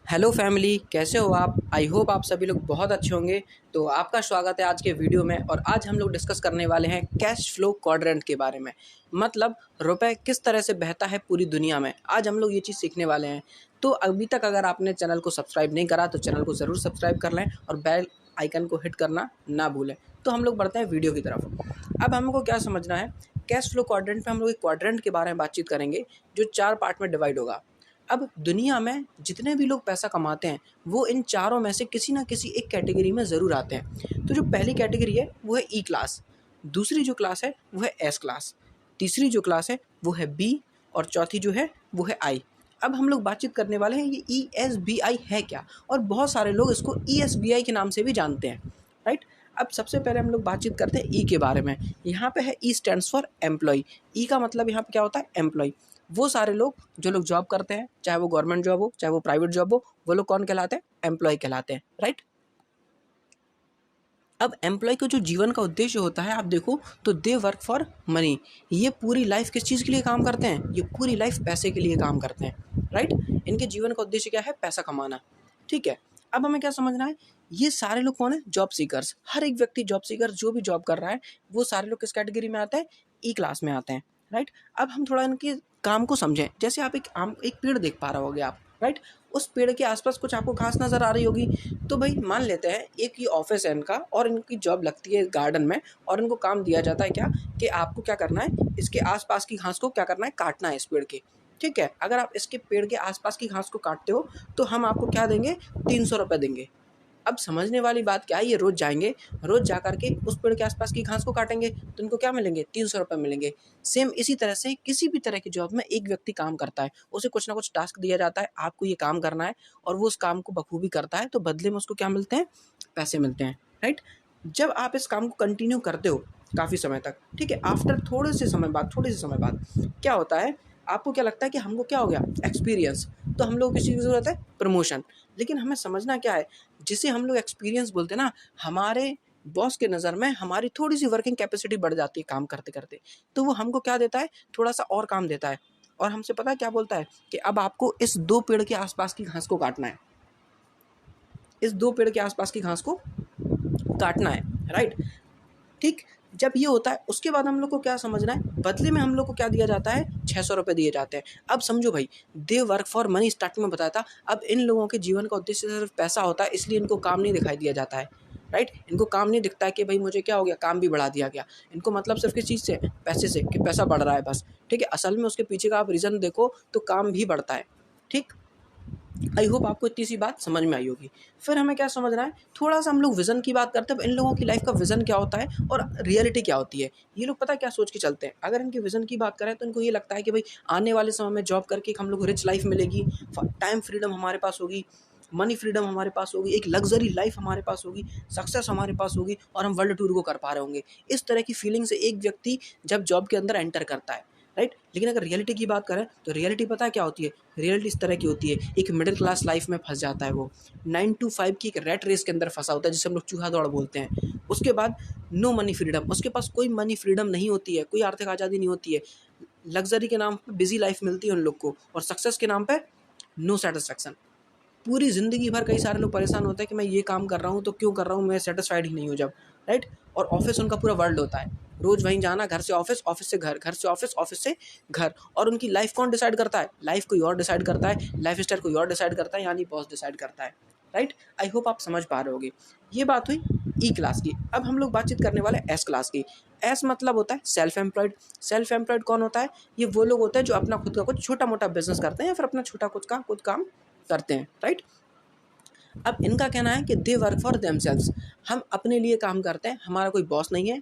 Hello family, कैसे हो आप? आई होप आप सभी लोग बहुत अच्छे होंगे। तो आपका स्वागत है आज के वीडियो में। और आज हम लोग डिस्कस करने वाले हैं कैश फ्लो क्वाड्रेंट के बारे में। मतलब रुपए किस तरह से बहता है पूरी दुनिया में। आज हम लोग ये चीज़ सीखने वाले हैं। तो अभी तक अगर आपने चैनल को सब्सक्राइब नहीं करा तो चैनल को ज़रूर सब्सक्राइब कर लें और बेल आइकन को हिट करना ना भूलें। तो हम लोग बढ़ते हैं वीडियो की तरफ। अब हमको क्या समझना है, कैश फ्लो क्वाड्रेंट पे हम लोग एक क्वाड्रेंट के बारे में बातचीत करेंगे जो 4 पार्ट में डिवाइड होगा। अब दुनिया में जितने भी लोग पैसा कमाते हैं वो इन चारों में से किसी ना किसी एक कैटेगरी में ज़रूर आते हैं। तो जो पहली कैटेगरी है वो है ई क्लास, दूसरी जो क्लास है वो है एस क्लास, तीसरी जो क्लास है वो है बी और चौथी जो है वो है आई। अब हम लोग बातचीत करने वाले हैं ये ई एस बी आई है क्या, और बहुत सारे लोग इसको ई एस बी आई के नाम से भी जानते हैं, राइट। अब सबसे पहले हम लोग बातचीत करते हैं ई के बारे में। यहाँ पे है ई स्टैंड्स फॉर एम्प्लॉय। ई का मतलब यहाँ पे क्या होता है, एम्प्लॉय। वो सारे लोग जो लोग जॉब करते हैं, चाहे वो गवर्नमेंट जॉब हो चाहे वो प्राइवेट जॉब हो, वो लोग कौन कहलाते हैं, एम्प्लॉय कहलाते हैं, राइट। अब एम्प्लॉय का जो जीवन का उद्देश्य होता है, आप देखो तो दे वर्क फॉर मनी। ये पूरी लाइफ किस चीज़ के लिए काम करते हैं, ये पूरी लाइफ पैसे के लिए काम करते हैं, राइट। इनके जीवन का उद्देश्य क्या है, पैसा कमाना, ठीक है। अब हमें क्या समझना है, ये सारे लोग कौन है, जॉब सीकर्स। हर एक व्यक्ति जॉब सीकर जो भी जॉब कर रहा है वो सारे लोग किस कैटेगरी में आते हैं, ई क्लास में आते हैं, राइट। अब हम थोड़ा इनके काम को समझें। जैसे आप एक पेड़ देख पा रहे होगे आप, राइट। उस पेड़ के आसपास कुछ आपको घास नज़र आ रही होगी। तो भाई मान लेते हैं एक ये ऑफिस है इनका और इनकी जॉब लगती है गार्डन में, और इनको काम दिया जाता है क्या, कि आपको क्या करना है, इसके आसपास की घास को क्या करना है, काटना है इस पेड़ के, ठीक है। अगर आप इसके पेड़ के आसपास की घास को काटते हो तो हम आपको क्या देंगे, 300 रुपये देंगे। अब समझने वाली बात क्या है, ये रोज़ जाएंगे, रोज़ जा करके उस पेड़ के आसपास की घास को काटेंगे तो इनको क्या मिलेंगे, 300 रुपये मिलेंगे। सेम इसी तरह से किसी भी तरह की जॉब में एक व्यक्ति काम करता है, उसे कुछ ना कुछ टास्क दिया जाता है, आपको ये काम करना है, और वो उस काम को बखूबी करता है, तो बदले में उसको क्या मिलते हैं, पैसे मिलते हैं, राइट। जब आप इस काम को कंटिन्यू करते हो काफ़ी समय तक, ठीक है, आफ्टर थोड़े से समय बाद क्या होता है, आपको क्या लगता है कि हमको क्या हो गया, एक्सपीरियंस। तो हम लोग किसी की ज़रूरत है, प्रमोशन। लेकिन हमें समझना क्या है, जिसे हम लोग एक्सपीरियंस बोलते हैं ना, हमारे बॉस के नज़र में हमारी थोड़ी सी वर्किंग कैपेसिटी बढ़ जाती है काम करते करते, तो वो हमको क्या देता है, थोड़ा सा और काम देता है, और हमसे पता है क्या बोलता है कि अब आपको इस 2 पेड़ के आसपास की घास को काटना है, इस 2 पेड़ के आसपास की घास को काटना है, राइट, ठीक। जब ये होता है उसके बाद हम लोग को क्या समझना है, बदले में हम लोग को क्या दिया जाता है, 600 रुपये दिए जाते हैं। अब समझो भाई, they work for money starting में बताया था। अब इन लोगों के जीवन का उद्देश्य सिर्फ पैसा होता है, इसलिए इनको काम नहीं दिखाई दिया जाता है, राइट। इनको काम नहीं दिखता है कि भाई मुझे क्या हो गया, काम भी बढ़ा दिया गया। इनको मतलब सिर्फ किस चीज़ से, पैसे से, कि पैसा बढ़ रहा है बस, ठीक है। असल में उसके पीछे का आप रीज़न देखो तो काम भी बढ़ता है, ठीक। आई होप आपको इतनी सी बात समझ में आई होगी। फिर हमें क्या समझना है, थोड़ा सा हम लोग विज़न की बात करते हैं। इन लोगों की लाइफ का विज़न क्या होता है और रियलिटी क्या होती है, ये लोग पता है क्या सोच के चलते हैं। अगर इनके विज़न की बात करें तो इनको ये लगता है कि भाई आने वाले समय में जॉब करके हम लोग रिच लाइफ मिलेगी, टाइम फ्रीडम हमारे पास होगी, मनी फ्रीडम हमारे पास होगी, एक लग्जरी लाइफ हमारे पास होगी, सक्सेस हमारे पास होगी, और हम वर्ल्ड टूर को कर पा रहे होंगे। इस तरह की फीलिंग से एक व्यक्ति जब जॉब के अंदर एंटर करता है, राइट। लेकिन अगर रियलिटी की बात करें तो रियलिटी पता है क्या होती है, रियलिटी इस तरह की होती है, एक मिडिल क्लास लाइफ में फंस जाता है वो, 9 to 5 की एक रैट रेस के अंदर फंसा होता है, जिसे हम लोग चूहा दौड़ बोलते हैं। उसके बाद नो मनी फ्रीडम, उसके पास कोई मनी फ्रीडम नहीं होती है, कोई आर्थिक आज़ादी नहीं होती है। लग्जरी के नाम पे बिजी लाइफ मिलती है उन लोग को, और सक्सेस के नाम पे नो सेटिस्फैक्शन। पूरी ज़िंदगी भर कई सारे लोग परेशान होते हैं कि मैं ये काम कर रहा हूँ तो क्यों कर रहा हूँ, मैं सेटिस्फाइड ही नहीं हूँ जब, राइट। और ऑफिस उनका पूरा वर्ल्ड होता है, रोज़ वहीं जाना, घर से ऑफिस, ऑफिस से घर, घर से ऑफिस, ऑफिस से घर। और उनकी लाइफ कौन डिसाइड करता है, लाइफ कोई और डिसाइड करता है, लाइफ स्टाइल कोई और डिसाइड करता है, यानी बॉस डिसाइड करता है, राइट। आई होप आप समझ पा रहे होगे। ये बात हुई ई क्लास की। अब हम लोग बातचीत करने वाले एस क्लास की। एस मतलब होता है सेल्फ एम्प्लॉयड। सेल्फ एम्प्लॉयड कौन होता है, ये वो लोग होते हैं जो अपना खुद का कुछ छोटा मोटा बिजनेस करते हैं या फिर अपना छोटा कुछ काम करते हैं, राइट। अब इनका कहना है कि दे वर्क फॉर देमसेल्व्स, हम अपने लिए काम करते हैं, हमारा कोई बॉस नहीं है,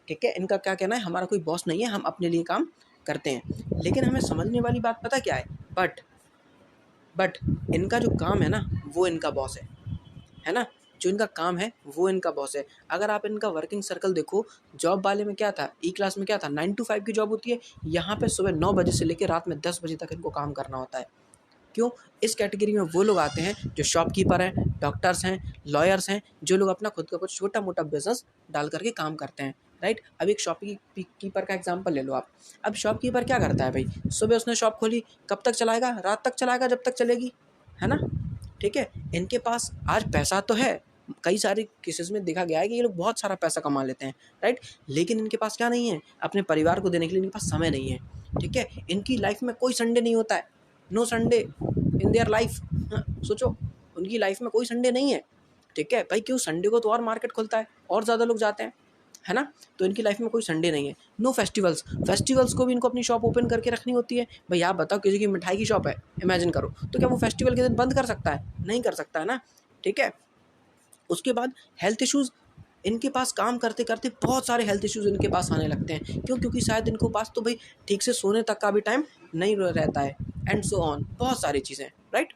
ठीक है। इनका क्या कहना है, हमारा कोई बॉस नहीं है, हम अपने लिए काम करते हैं। लेकिन हमें समझने वाली बात पता क्या है, बट इनका जो काम है ना वो इनका बॉस है ना। जो इनका काम है वो इनका बॉस है। अगर आप इनका वर्किंग सर्कल देखो, जॉब वाले में क्या था, ई क्लास में क्या था, 9 to 5 की जॉब होती है। यहाँ पे सुबह 9 बजे से लेकर रात में 10 बजे तक इनको काम करना होता है। क्यों, इस कैटेगरी में वो लोग आते हैं जो शॉपकीपर हैं, डॉक्टर्स हैं, लॉयर्स हैं, जो लोग अपना खुद का कुछ छोटा मोटा बिजनेस डाल करके काम करते हैं, राइट। अब एक शॉपकीपर का एग्जांपल ले लो आप। अब शॉपकीपर क्या करता है भाई, सुबह उसने शॉप खोली, कब तक चलाएगा, रात तक चलाएगा, जब तक चलेगी, है ना। ठीक है। इनके पास आज पैसा तो है, कई सारे केसेस में देखा गया है कि ये लोग बहुत सारा पैसा कमा लेते हैं, राइट, लेकिन इनके पास क्या नहीं है, अपने परिवार को देने के लिए इनके पास समय नहीं है, ठीक है। इनकी लाइफ में कोई संडे नहीं होता है, no Sunday in their life. सोचो, उनकी लाइफ में कोई संडे नहीं है, ठीक है भाई। क्यों? संडे को तो और मार्केट खुलता है और ज़्यादा लोग जाते हैं, है ना। तो इनकी लाइफ में कोई संडे नहीं है। नो फेस्टिवल्स, फेस्टिवल्स को भी इनको अपनी शॉप ओपन करके रखनी होती है। भाई आप बताओ, किसी की मिठाई की शॉप है, इमेजिन करो, तो क्या वो फेस्टिवल के दिन बंद कर सकता है? नहीं कर सकता है ना, ठीक है। उसके बाद हेल्थ इश्यूज़, इनके पास काम करते करते बहुत सारे हेल्थ इश्यूज़ इनके पास आने लगते हैं। क्यों? क्योंकि शायद इनको पास तो भाई ठीक से सोने तक का भी टाइम नहीं रहता है, एंड सो ऑन, बहुत सारी चीज़ें, राइट।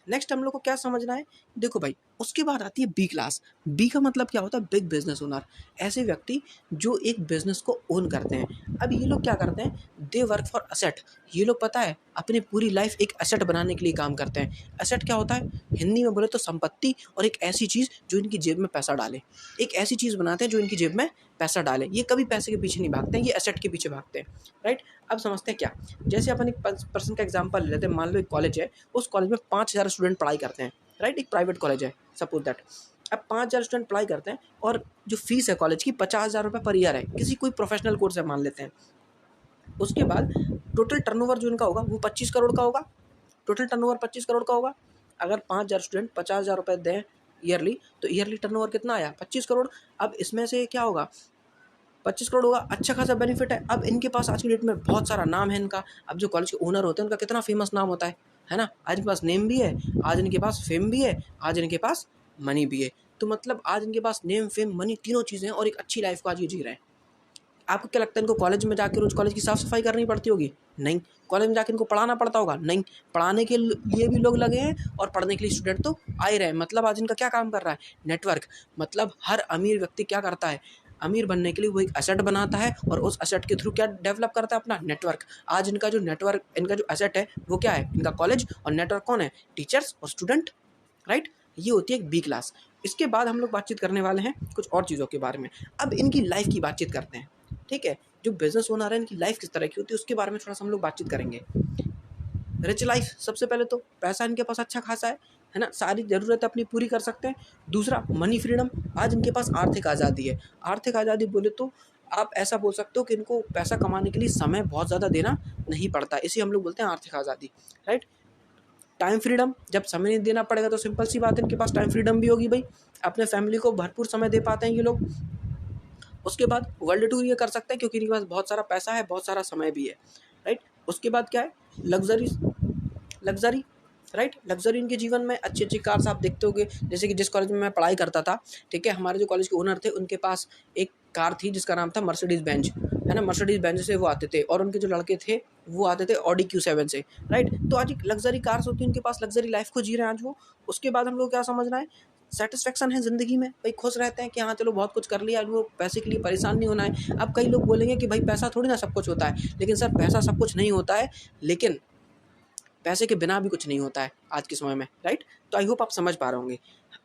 नेक्स्ट हम लोग को क्या समझना है, देखो भाई, उसके बाद आती है बी क्लास। बी का मतलब क्या होता है? बिग बिजनेस ओनर, ऐसे व्यक्ति जो एक बिजनेस को ओन करते हैं। अब ये लोग क्या करते हैं? They work for asset. ये लोग पता है अपनी पूरी लाइफ एक असेट बनाने के लिए काम करते हैं। असेट क्या होता है? हिंदी में बोले तो संपत्ति, और एक ऐसी चीज़ जो इनकी जेब में पैसा डाले। एक ऐसी चीज़ बनाते हैं जो इनकी जेब में पैसा डाले। ये कभी पैसे के पीछे नहीं भागते हैं, ये असेट के पीछे भागते हैं, राइट। अब समझते हैं क्या, जैसे अपन एक पर्सन का एग्जांपल ले लेते हैं। मान लो एक कॉलेज है, उस कॉलेज में 5,000 स्टूडेंट पढ़ाई करते हैं, राइट। एक प्राइवेट कॉलेज है, सपोज दैट। अब 5,000 स्टूडेंट पढ़ाई करते हैं और जो फीस है कॉलेज की 50,000 रुपये पर ईयर है, किसी कोई प्रोफेशनल कोर्स है मान लेते हैं। उसके बाद टोटल टर्नओवर जो इनका होगा वो 25 करोड़ का होगा। टोटल टर्नओवर 25 करोड़ का होगा। अगर 5,000 स्टूडेंट 50,000 रुपये दें ईयरली, तो ईयरली टर्नओवर कितना आया? 25 करोड़। अब इसमें से क्या होगा? 25 करोड़ होगा, अच्छा खासा बेनिफिट है। अब इनके पास आज की डेट में बहुत सारा नाम है इनका। अब जो कॉलेज के ओनर होते हैं उनका कितना फेमस नाम होता है ना। आज इनके पास नेम भी है, आज इनके पास फेम भी है, आज इनके पास मनी भी है। तो मतलब आज इनके पास नेम, फेम, मनी तीनों चीज़ें हैं और एक अच्छी लाइफ को आज ये जी रहे हैं। आपको क्या लगता है इनको कॉलेज में जाकर रोज़ कॉलेज की साफ़ सफाई करनी पड़ती होगी? नहीं। कॉलेज में जाकर इनको पढ़ाना पड़ता होगा? नहीं। पढ़ाने के लिए भी लोग लगे हैं और पढ़ने के लिए स्टूडेंट तो आ ही रहे हैं। मतलब आज इनका क्या काम कर रहा है? नेटवर्क। मतलब हर अमीर व्यक्ति क्या करता है? अमीर बनने के लिए वो एक एसेट बनाता है और उस एसेट के थ्रू क्या डेवलप करता है? अपना नेटवर्क। आज इनका जो नेटवर्क, इनका जो एसेट है वो क्या है? इनका कॉलेज। और नेटवर्क कौन है? टीचर्स और स्टूडेंट, राइट। ये होती है एक बी क्लास। इसके बाद हम लोग बातचीत करने वाले हैं कुछ और चीज़ों के बारे में। अब इनकी लाइफ की बातचीत करते हैं, ठीक है। जो बिजनेस ओनर है इनकी लाइफ किस तरह की होती है उसके बारे में थोड़ा सा हम लोग बातचीत करेंगे। रिच लाइफ, सबसे पहले तो पैसा इनके पास अच्छा खासा है ना, सारी ज़रूरतें अपनी पूरी कर सकते हैं। दूसरा, मनी फ्रीडम, आज इनके पास आर्थिक आज़ादी है। आर्थिक आज़ादी बोले तो आप ऐसा बोल सकते हो कि इनको पैसा कमाने के लिए समय बहुत ज़्यादा देना नहीं पड़ता, इसी हम लोग बोलते हैं आर्थिक आज़ादी, राइट। टाइम फ्रीडम, जब समय नहीं देना पड़ेगा तो सिंपल सी बात है इनके पास टाइम फ्रीडम भी होगी भाई, अपने फैमिली को भरपूर समय दे पाते हैं ये लोग। उसके बाद वर्ल्ड टूर ये कर सकते हैं क्योंकि इनके पास बहुत सारा पैसा है, बहुत सारा समय भी है, राइट। उसके बाद क्या है? Luxury, luxury, right. लग्जरी इनके जीवन में अच्छी अच्छी कार्स आप देखते होंगे। जैसे कि जिस कॉलेज में मैं पढ़ाई करता था, ठीक है, हमारे जो कॉलेज के ओनर थे उनके पास एक कार थी जिसका नाम था मर्सिडीज़ बेंज, है ना। मर्सिडीज़ बेंज से वो आते थे और उनके जो लड़के थे वो आते थे ऑडी Q7 से, राइट। तो आज एक लग्जरी कार्स होती है उनके पास, लग्जरी लाइफ को जी रहे हैं आज वो। उसके बाद हम लोग क्या समझना है? सेटिस्फेक्शन है ज़िंदगी में, भाई खुश रहते हैं कि हाँ चलो बहुत कुछ कर लिया, वो पैसे के लिए परेशान नहीं होना है। अब कई लोग बोलेंगे कि भाई पैसा थोड़ी ना सब कुछ होता है, लेकिन सर पैसा सब कुछ नहीं होता है, लेकिन पैसे के बिना भी कुछ नहीं होता है आज के समय में, राइट। तो आई होप आप समझ पा रहे होंगे।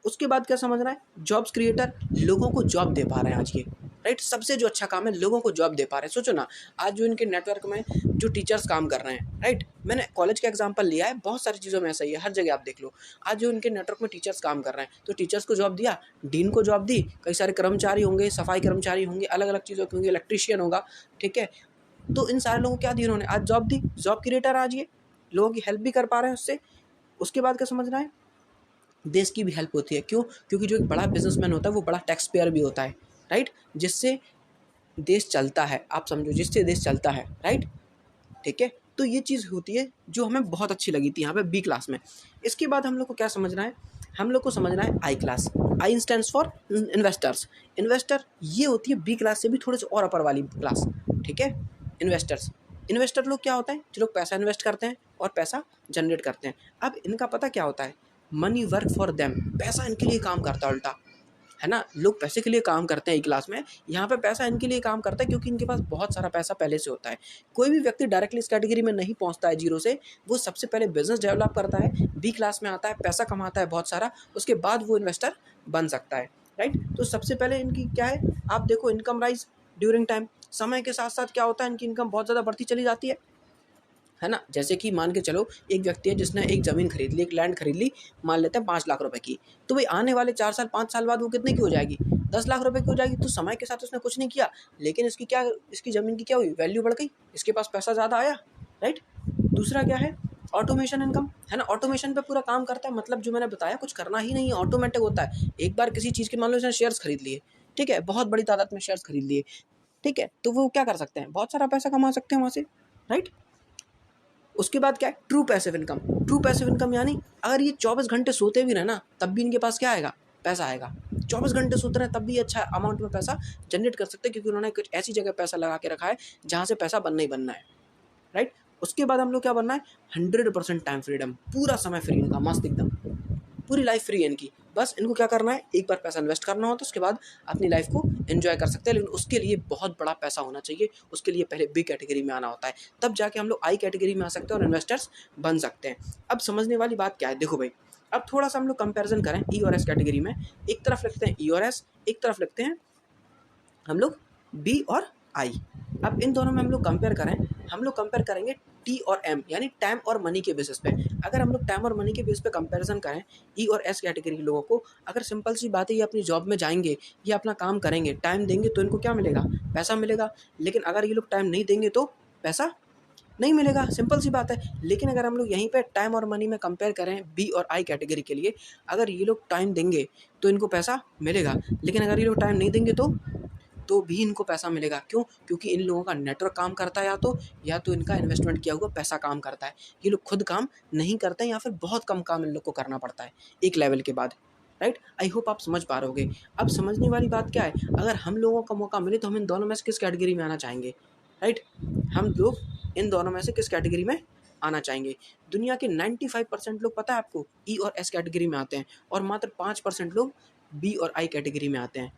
उसके बाद क्या समझना है? जॉब्स क्रिएटर, लोगों को जॉब दे पा रहे हैं आज ये, राइट। सबसे जो अच्छा काम है, लोगों को जॉब दे पा रहे हैं। सोचो ना, आज जो इनके नेटवर्क में जो टीचर्स काम कर रहे हैं, राइट, मैंने कॉलेज का एग्जांपल लिया है, बहुत सारी चीज़ों में ऐसा ही है, हर जगह आप देख लो। आज जो इनके नेटवर्क में टीचर्स काम कर रहे हैं, तो टीचर्स को जॉब दिया, डीन को जॉब दी, कई सारे कर्मचारी होंगे, सफाई कर्मचारी होंगे, अलग अलग चीज़ों के होंगे, इलेक्ट्रीशियन होगा, ठीक है। तो इन सारे लोगों को क्या दी उन्होंने? आज जॉब दी। जॉब क्रिएटर आज ये लोगों की हेल्प भी कर पा रहे हैं उससे। उसके बाद क्या समझना है? देश की भी हेल्प होती है। क्यों? क्योंकि जो एक बड़ा बिजनेसमैन होता है वो बड़ा टैक्स पेयर भी होता है, राइट, जिससे देश चलता है। आप समझो, जिससे देश चलता है, राइट, ठीक है। तो ये चीज़ होती है जो हमें बहुत अच्छी लगी थी यहाँ पे बी क्लास में। इसके बाद हम लोग को क्या समझना है? हम लोग को समझना है I class. I stands for investors. Investor ये होती है बी क्लास से भी थोड़े से और अपर वाली क्लास, ठीक है। इन्वेस्टर्स, इन्वेस्टर लोग क्या होते हैं? जो लोग पैसा इन्वेस्ट करते हैं और पैसा जनरेट करते हैं। अब इनका पता क्या होता है? मनी वर्क फॉर देम, पैसा इनके लिए काम करता है उल्टा, है ना। लोग पैसे के लिए काम करते हैं ई क्लास में, यहाँ पे पैसा इनके लिए काम करता है क्योंकि इनके पास बहुत सारा पैसा पहले से होता है। कोई भी व्यक्ति डायरेक्टली इस कैटेगरी में नहीं पहुँचता है जीरो से, वो सबसे पहले बिजनेस डेवलप करता है, बी क्लास में आता है, पैसा कमाता है बहुत सारा, उसके बाद वो इन्वेस्टर बन सकता है, राइट। तो सबसे पहले इनकी क्या है? आप देखो, इनकम राइज ड्यूरिंग टाइम, समय के साथ साथ क्या होता है, इनकी इनकम बहुत ज़्यादा बढ़ती चली जाती है, है ना। जैसे कि मान के चलो एक व्यक्ति है जिसने एक ज़मीन खरीद ली, एक लैंड खरीद ली, मान लेते हैं 5 लाख रुपए की, तो भाई आने वाले 4 साल 5 साल बाद वो कितने की हो जाएगी, 10 लाख रुपए की हो जाएगी। तो समय के साथ उसने कुछ नहीं किया, लेकिन इसकी ज़मीन की क्या हुई, वैल्यू बढ़ गई, इसके पास पैसा ज़्यादा आया, राइट। दूसरा क्या है, ऑटोमेशन इनकम, है ना। ऑटोमेशन पे पूरा काम करता है, मतलब जो मैंने बताया कुछ करना ही नहीं है, ऑटोमेटिक होता है। एक बार किसी चीज़ के मान लो इसने शेयर्स खरीद लिए, ठीक है, बहुत बड़ी तादाद में शेयर्स खरीद लिए, ठीक है, तो वो क्या कर सकते हैं, बहुत सारा पैसा कमा सकते हैं वहाँ से, राइट। उसके बाद क्या है, true passive income. True passive income यानी अगर ये 24 घंटे सोते भी रहे ना, तब भी इनके पास क्या आएगा, पैसा आएगा। 24 घंटे सोते रहे तब भी अच्छा अमाउंट में पैसा जनरेट कर सकते हैं, क्योंकि उन्होंने कुछ ऐसी जगह पैसा लगा के रखा है जहाँ से पैसा बनना ही बनना है, राइट। उसके बाद हम लोग क्या बनना है, 100% टाइम फ्रीडम, पूरा समय फ्री इनका, मस्त एकदम, पूरी लाइफ फ्री है इनकी। बस इनको क्या करना है, एक बार पैसा इन्वेस्ट करना हो तो उसके बाद अपनी लाइफ को एंजॉय कर सकते हैं, लेकिन उसके लिए बहुत बड़ा पैसा होना चाहिए। उसके लिए पहले बी कैटेगरी में आना होता है, तब जाके हम लोग आई कैटेगरी में आ सकते हैं और इन्वेस्टर्स बन सकते हैं। अब समझने वाली बात क्या है, देखो भाई, अब थोड़ा सा हम लोग कंपेरिजन करें ई और एस कैटेगरी में। एक तरफ लिखते हैं ई और एस, एक तरफ लिखते हैं हम लोग बी और आई। अब इन दोनों में हम लोग कंपेयर करें, हम लोग कंपेयर करेंगे टी और एम, यानी टाइम और मनी के बेसिस पे। अगर हम लोग टाइम और मनी के बेस पे कंपैरिजन करें ई और एस कैटेगरी के लोगों को, अगर सिंपल सी बात है, ये अपनी जॉब में जाएंगे, ये अपना काम करेंगे, टाइम देंगे, तो इनको क्या मिलेगा, पैसा मिलेगा। लेकिन अगर ये लोग टाइम नहीं देंगे तो पैसा नहीं मिलेगा, सिंपल सी बात है। लेकिन अगर हम लोग यहीं पे टाइम और मनी में कंपेयर करें बी और आई कैटेगरी के लिए, अगर ये लोग टाइम देंगे तो इनको पैसा मिलेगा, लेकिन अगर ये लोग टाइम नहीं देंगे तो भी इनको पैसा मिलेगा। क्यों, क्योंकि इन लोगों का नेटवर्क काम करता है, या तो इनका इन्वेस्टमेंट किया हुआ पैसा काम करता है। ये लोग खुद काम नहीं करते हैं, या फिर बहुत कम काम इन लोग को करना पड़ता है एक लेवल के बाद, राइट। आई होप आप समझ पा रहे होगे। अब समझने वाली बात क्या है, अगर हम लोगों का मौका मिले तो हम इन दोनों में से किस कैटेगरी में आना चाहेंगे, राइट। हम लोग इन दोनों में से किस कैटेगरी में आना चाहेंगे। दुनिया के 95% लोग, पता है आपको, ई और एस कैटेगरी में आते हैं, और मात्र 5% लोग बी और आई कैटेगरी में आते हैं।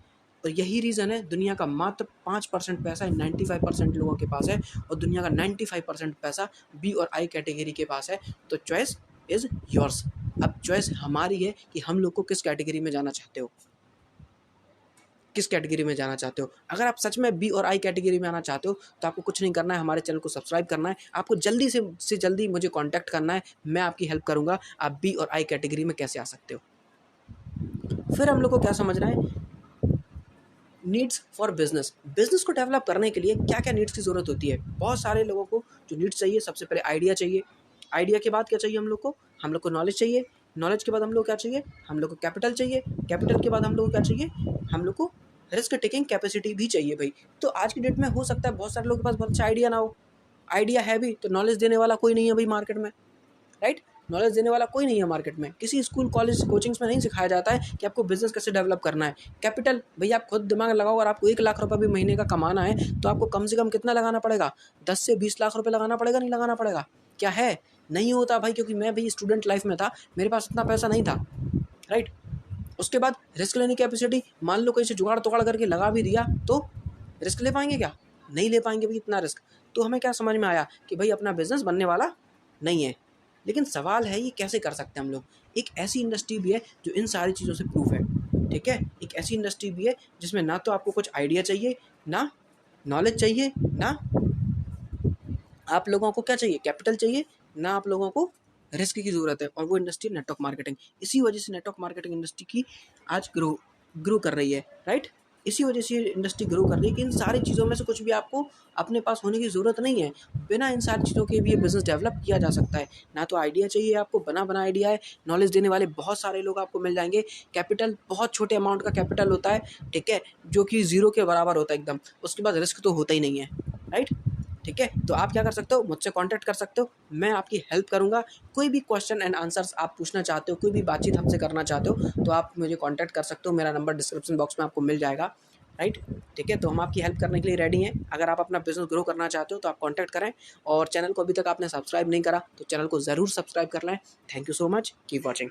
और यही रीज़न है, दुनिया का मात्र 5% पैसा 95% लोगों के पास है, और दुनिया का 95% पैसा बी और आई कैटेगरी के पास है। तो चॉइस इज़ योर्स। अब चॉइस हमारी है कि हम लोग को किस कैटेगरी में जाना चाहते हो, किस कैटेगरी में जाना चाहते हो। अगर आप सच में बी और आई कैटेगरी में आना चाहते हो तो आपको कुछ नहीं करना है, हमारे चैनल को सब्सक्राइब करना है, आपको जल्दी से जल्दी मुझे कॉन्टैक्ट करना है, मैं आपकी हेल्प करूँगा आप बी और आई कैटेगरी में कैसे आ सकते हो। फिर हम लोग को क्या समझना है, नीड्स फॉर बिजनेस। बिजनेस को डेवलप करने के लिए क्या क्या नीड्स की ज़रूरत होती है। बहुत सारे लोगों को जो नीड्स चाहिए, सबसे पहले आइडिया चाहिए, आइडिया के बाद क्या चाहिए हम लोग को नॉलेज चाहिए, नॉलेज के बाद हम लोग क्या चाहिए, हम लोग को कैपिटल चाहिए, कैपिटल के बाद हम लोग को क्या चाहिए, हम लोग को रिस्क टेकिंग कैपेसिटी भी चाहिए भाई। तो आज की डेट में हो सकता है बहुत सारे लोगों के पास बहुत अच्छा आइडिया ना हो, आइडिया है भी तो नॉलेज देने वाला कोई नहीं है भाई मार्केट में, राइट। नॉलेज देने वाला कोई नहीं है मार्केट में, किसी स्कूल कॉलेज कोचिंग्स में नहीं सिखाया जाता है कि आपको बिजनेस कैसे डेवलप करना है। कैपिटल भैया आप खुद दिमाग लगाओ, और आपको 1 लाख रुपये भी महीने का कमाना है तो आपको कम से कम कितना लगाना पड़ेगा, 10 से 20 लाख रुपये लगाना पड़ेगा, नहीं लगाना पड़ेगा, क्या है, नहीं होता भाई, क्योंकि मैं भी स्टूडेंट लाइफ में था, मेरे पास इतना पैसा नहीं था, राइट। उसके बाद रिस्क लेने की कैपेसिटी, मान लो कहीं से जुगाड़ तुगाड़ करके लगा भी दिया तो रिस्क ले पाएंगे क्या, नहीं ले पाएंगे भाई इतना रिस्क। तो हमें क्या समझ में आया कि भाई अपना बिजनेस बनने वाला नहीं है। लेकिन सवाल है ये कैसे कर सकते हैं हम लोग। एक ऐसी इंडस्ट्री भी है जो इन सारी चीज़ों से प्रूफ है, ठीक है। एक ऐसी इंडस्ट्री भी है जिसमें ना तो आपको कुछ आइडिया चाहिए, ना नॉलेज चाहिए, ना आप लोगों को क्या चाहिए, कैपिटल चाहिए, ना आप लोगों को रिस्क की ज़रूरत है, और वो इंडस्ट्री नेटवर्क मार्केटिंग। इसी वजह से नेटवर्क मार्केटिंग इंडस्ट्री की आज ग्रो कर रही है, राइट। इसी वजह से इंडस्ट्री ग्रो कर रही है कि इन सारी चीज़ों में से कुछ भी आपको अपने पास होने की ज़रूरत नहीं है। बिना इन सारी चीज़ों के भी ये बिज़नेस डेवलप किया जा सकता है। ना तो आइडिया चाहिए आपको, बना आइडिया है, नॉलेज देने वाले बहुत सारे लोग आपको मिल जाएंगे, कैपिटल बहुत छोटे अमाउंट का कैपिटल होता है, ठीक है, जो कि ज़ीरो के बराबर होता है एकदम। उसके बाद रिस्क तो होता ही नहीं है, राइट। ठीक है, तो आप क्या कर सकते हो, मुझसे कांटेक्ट कर सकते हो, मैं आपकी हेल्प करूंगा। कोई भी क्वेश्चन एंड आंसर्स आप पूछना चाहते हो, कोई भी बातचीत हमसे करना चाहते हो तो आप मुझे कांटेक्ट कर सकते हो, मेरा नंबर डिस्क्रिप्शन बॉक्स में आपको मिल जाएगा, राइट। ठीक है, तो हम आपकी हेल्प करने के लिए रेडी हैं। अगर आप अपना बिजनेस ग्रो करना चाहते हो तो आप कांटेक्ट करें, और चैनल को अभी तक आपने सब्सक्राइब नहीं करा तो चैनल को ज़रूर सब्सक्राइब कर लें। Thank you so much, keep watching.